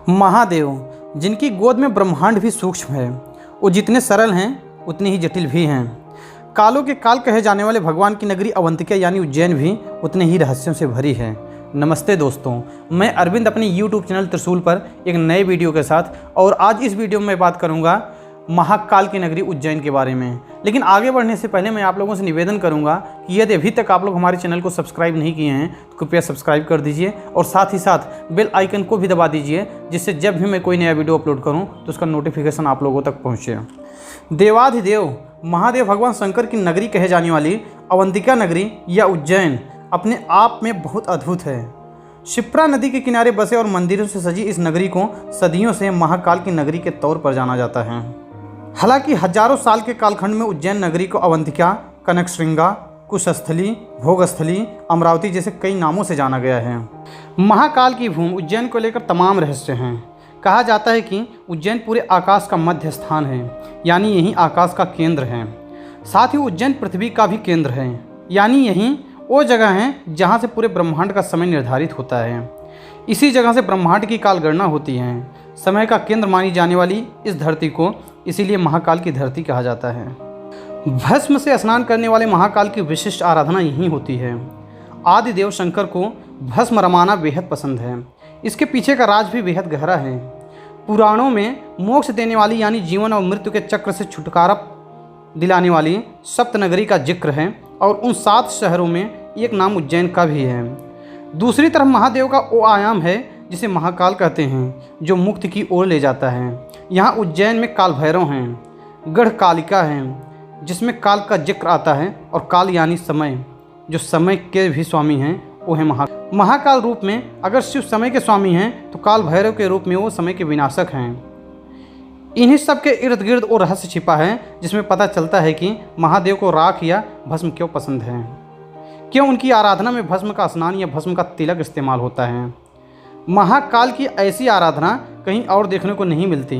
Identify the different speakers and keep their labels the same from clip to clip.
Speaker 1: महादेव, जिनकी गोद में ब्रह्मांड भी सूक्ष्म है, वो जितने सरल हैं उतने ही जटिल भी हैं। कालों के काल कहे जाने वाले भगवान की नगरी अवंतिका यानी उज्जैन भी उतने ही रहस्यों से भरी है। नमस्ते दोस्तों, मैं अरविंद अपने YouTube चैनल त्रिशूल पर एक नए वीडियो के साथ, और आज इस वीडियो में बात करूंगा महाकाल की नगरी उज्जैन के बारे में। लेकिन आगे बढ़ने से पहले मैं आप लोगों से निवेदन करूंगा कि यदि अभी तक आप लोग हमारे चैनल को सब्सक्राइब नहीं किए हैं तो कृपया सब्सक्राइब कर दीजिए और साथ ही साथ बेल आइकन को भी दबा दीजिए, जिससे जब भी मैं कोई नया वीडियो अपलोड करूं तो उसका नोटिफिकेशन आप लोगों तक पहुंचे। देवाधिदेव महादेव भगवान शंकर की नगरी कहे जाने वाली अवंतिका नगरी या उज्जैन अपने आप में बहुत अद्भुत है। शिप्रा नदी के किनारे बसे और मंदिरों से सजी इस नगरी को सदियों से महाकाल की नगरी के तौर पर जाना जाता है। हालांकि हजारों साल के कालखंड में उज्जैन नगरी को अवंतिका, कनकश्रृंगा, कुशस्थली, भोगस्थली, अमरावती जैसे कई नामों से जाना गया है। महाकाल की भूमि उज्जैन को लेकर तमाम रहस्य हैं। कहा जाता है कि उज्जैन पूरे आकाश का मध्य स्थान है, यानी यही आकाश का केंद्र है। साथ ही उज्जैन पृथ्वी का भी केंद्र है, यानी यही वो जगह है जहाँ से पूरे ब्रह्मांड का समय निर्धारित होता है। इसी जगह से ब्रह्मांड की काल गणना होती है। समय का केंद्र मानी जाने वाली इस धरती को इसीलिए महाकाल की धरती कहा जाता है। भस्म से स्नान करने वाले महाकाल की विशिष्ट आराधना यहीं होती है। आदिदेव शंकर को भस्म रमाना बेहद पसंद है। इसके पीछे का राज भी बेहद गहरा है। पुराणों में मोक्ष देने वाली यानी जीवन और मृत्यु के चक्र से छुटकारा दिलाने वाली सप्तनगरी का जिक्र है, और उन 7 शहरों में एक नाम उज्जैन का भी है। दूसरी तरफ महादेव का वो आयाम है जिसे महाकाल कहते हैं, जो मुक्ति की ओर ले जाता है। यहाँ उज्जैन में काल भैरव हैं, गढ़ कालिका हैं जिसमें काल का जिक्र आता है, और काल यानी समय, जो समय के भी स्वामी हैं वो है महाकाल रूप में अगर शिव समय के स्वामी हैं तो काल भैरव के रूप में वो समय के विनाशक हैं। इन्हीं सब के इर्द गिर्द वो रहस्य छिपा है जिसमें पता चलता है कि महादेव को राख या भस्म क्यों पसंद है, क्यों उनकी आराधना में भस्म का स्नान या भस्म का तिलक इस्तेमाल होता है। महाकाल की ऐसी आराधना कहीं और देखने को नहीं मिलती।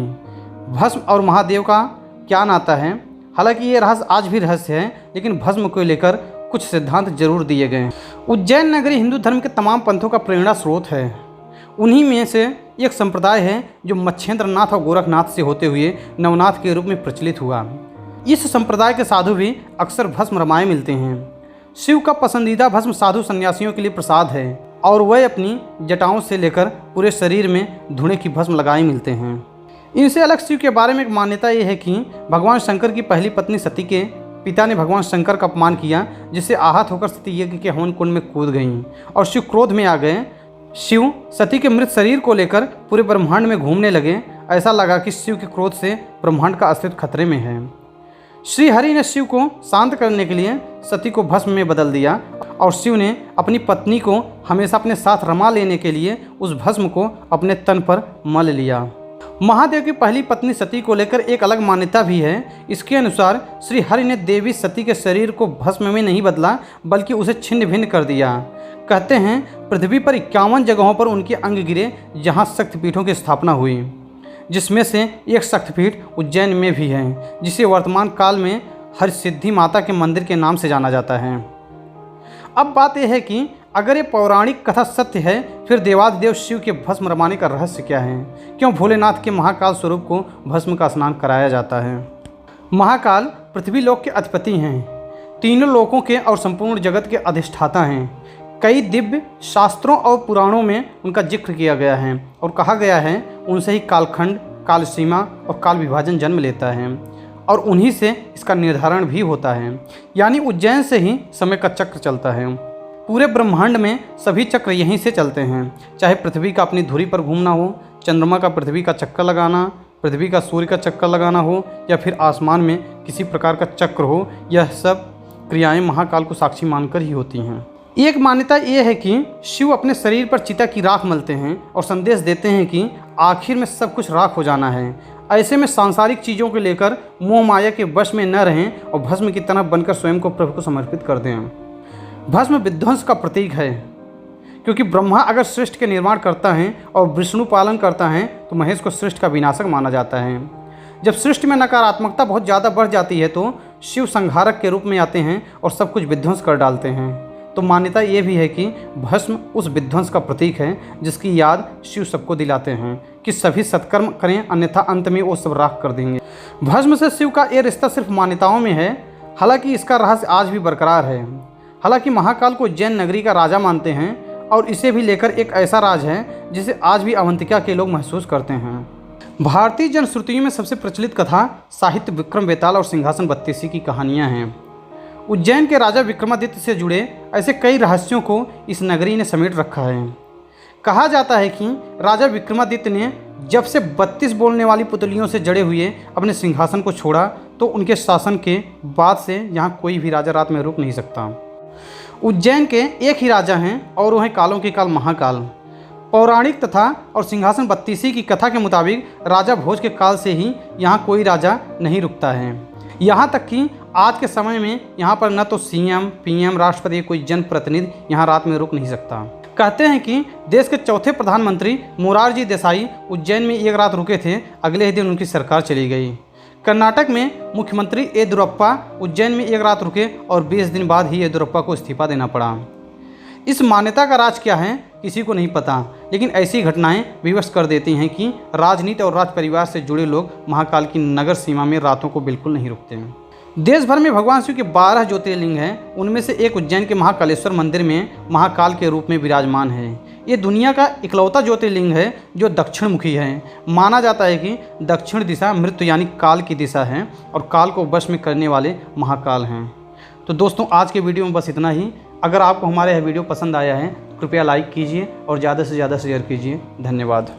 Speaker 1: भस्म और महादेव का क्या नाता है? हालांकि ये रहस्य आज भी रहस्य है, लेकिन भस्म को लेकर कुछ सिद्धांत जरूर दिए गए हैं। उज्जैन नगरी हिंदू धर्म के तमाम पंथों का प्रेरणा स्रोत है। उन्हीं में से एक संप्रदाय है जो मच्छेंद्रनाथ और गोरखनाथ से होते हुए नवनाथ के रूप में प्रचलित हुआ। इस संप्रदाय के साधु भी अक्सर भस्म रमाए मिलते हैं। शिव का पसंदीदा भस्म साधु सन्यासियों के लिए प्रसाद है, और वह अपनी जटाओं से लेकर पूरे शरीर में धुएं की भस्म लगाए मिलते हैं। इनसे अलग शिव के बारे में एक मान्यता यह है कि भगवान शंकर की पहली पत्नी सती के पिता ने भगवान शंकर का अपमान किया, जिससे आहत होकर सती यज्ञ के हवन कुंड में कूद गईं और शिव क्रोध में आ गए। शिव सती के मृत शरीर को लेकर पूरे ब्रह्मांड में घूमने लगे। ऐसा लगा कि शिव के क्रोध से ब्रह्मांड का अस्तित्व खतरे में है। श्री हरि ने शिव को शांत करने के लिए सती को भस्म में बदल दिया, और शिव ने अपनी पत्नी को हमेशा अपने साथ रमा लेने के लिए उस भस्म को अपने तन पर मल लिया। महादेव की पहली पत्नी सती को लेकर एक अलग मान्यता भी है। इसके अनुसार श्री हरि ने देवी सती के शरीर को भस्म में नहीं बदला, बल्कि उसे छिन्न भिन्न कर दिया। कहते हैं पृथ्वी पर 51 जगहों पर उनके अंग गिरे जहाँ शक्तिपीठों की स्थापना हुई, जिसमें से एक शक्तिपीठ उज्जैन में भी है, जिसे वर्तमान काल में हरसिद्धि माता के मंदिर के नाम से जाना जाता है। अब बात यह है कि अगर ये पौराणिक कथा सत्य है, फिर देवाधिदेव शिव के भस्म रमाने का रहस्य क्या है? क्यों भोलेनाथ के महाकाल स्वरूप को भस्म का स्नान कराया जाता है? महाकाल पृथ्वी लोक के अधिपति हैं, तीनों लोकों के और संपूर्ण जगत के अधिष्ठाता हैं। कई दिव्य शास्त्रों और पुराणों में उनका जिक्र किया गया है, और कहा गया है उनसे ही कालखंड, काल सीमा और काल विभाजन जन्म लेता है, और उन्हीं से इसका निर्धारण भी होता है। यानी उज्जैन से ही समय का चक्र चलता है। पूरे ब्रह्मांड में सभी चक्र यहीं से चलते हैं, चाहे पृथ्वी का अपनी धुरी पर घूमना हो, चंद्रमा का पृथ्वी का चक्कर लगाना, पृथ्वी का सूर्य का चक्कर लगाना हो, या फिर आसमान में किसी प्रकार का चक्र हो। यह सब क्रियाएं महाकाल को साक्षी मानकर ही होती हैं। एक मान्यता यह है कि शिव अपने शरीर पर चिता की राख मलते हैं और संदेश देते हैं कि आखिर में सब कुछ राख हो जाना है। ऐसे में सांसारिक चीज़ों को लेकर मोह माया के वश में न रहें और भस्म की तरह बनकर स्वयं को प्रभु को समर्पित कर दें। भस्म विध्वंस का प्रतीक है, क्योंकि ब्रह्मा अगर सृष्टि के निर्माण करता है और विष्णु पालन करता है तो महेश को सृष्टि का विनाशक माना जाता है। जब सृष्टि में नकारात्मकता बहुत ज़्यादा बढ़ जाती है तो शिव संहारक के रूप में आते हैं और सब कुछ विध्वंस कर डालते हैं। तो मान्यता ये भी है कि भस्म उस विध्वंस का प्रतीक है जिसकी याद शिव सबको दिलाते हैं कि सभी सत्कर्म करें, अन्यथा अंत में वो सब राख कर देंगे। भस्म से शिव का ये रिश्ता सिर्फ मान्यताओं में है, हालांकि इसका रहस्य आज भी बरकरार है। हालांकि महाकाल को उज्जैन नगरी का राजा मानते हैं और इसे भी लेकर एक ऐसा राज है जिसे आज भी अवंतिका के लोग महसूस करते हैं। भारतीय जनश्रुतियों में सबसे प्रचलित कथा साहित्य विक्रम बेताल और सिंहासन बत्तीसी की कहानियाँ हैं। उज्जैन के राजा विक्रमादित्य से जुड़े ऐसे कई रहस्यों को इस नगरी ने समेट रखा है। कहा जाता है कि राजा विक्रमादित्य ने जब से 32 बोलने वाली पुतलियों से जड़े हुए अपने सिंहासन को छोड़ा तो उनके शासन के बाद से यहाँ कोई भी राजा रात में रुक नहीं सकता। उज्जैन के एक ही राजा हैं और वो हैं कालों के काल महाकाल। पौराणिक तथा और सिंहासन बत्तीसी की कथा के मुताबिक राजा भोज के काल से ही यहाँ कोई राजा नहीं रुकता है। यहाँ तक कि आज के समय में यहाँ पर न तो सीएम, पीएम, राष्ट्रपति, कोई जनप्रतिनिधि यहाँ रात में रुक नहीं सकता। कहते हैं कि देश के चौथे प्रधानमंत्री मोरारजी देसाई उज्जैन में एक रात रुके थे, अगले ही दिन उनकी सरकार चली गई। कर्नाटक में मुख्यमंत्री येदियुरप्पा उज्जैन में एक रात रुके और 20 दिन बाद ही येदियुरप्पा को इस्तीफा देना पड़ा। इस मान्यता का राज क्या है किसी को नहीं पता, लेकिन ऐसी घटनाएं विवश कर देती हैं कि राजनीति और राज परिवार से जुड़े लोग महाकाल की नगर सीमा में रातों को बिल्कुल नहीं रुकते हैं। देश भर में भगवान शिव के 12 ज्योतिर्लिंग हैं, उनमें से एक उज्जैन के महाकालेश्वर मंदिर में महाकाल के रूप में विराजमान है। ये दुनिया का इकलौता ज्योतिर्लिंग है जो दक्षिण मुखी है। माना जाता है कि दक्षिण दिशा मृत्यु यानी काल की दिशा है और काल को वश में करने वाले महाकाल हैं। तो दोस्तों आज के वीडियो में बस इतना ही। अगर आपको हमारा यह वीडियो पसंद आया है कृपया लाइक कीजिए और ज़्यादा से ज़्यादा शेयर कीजिए। धन्यवाद।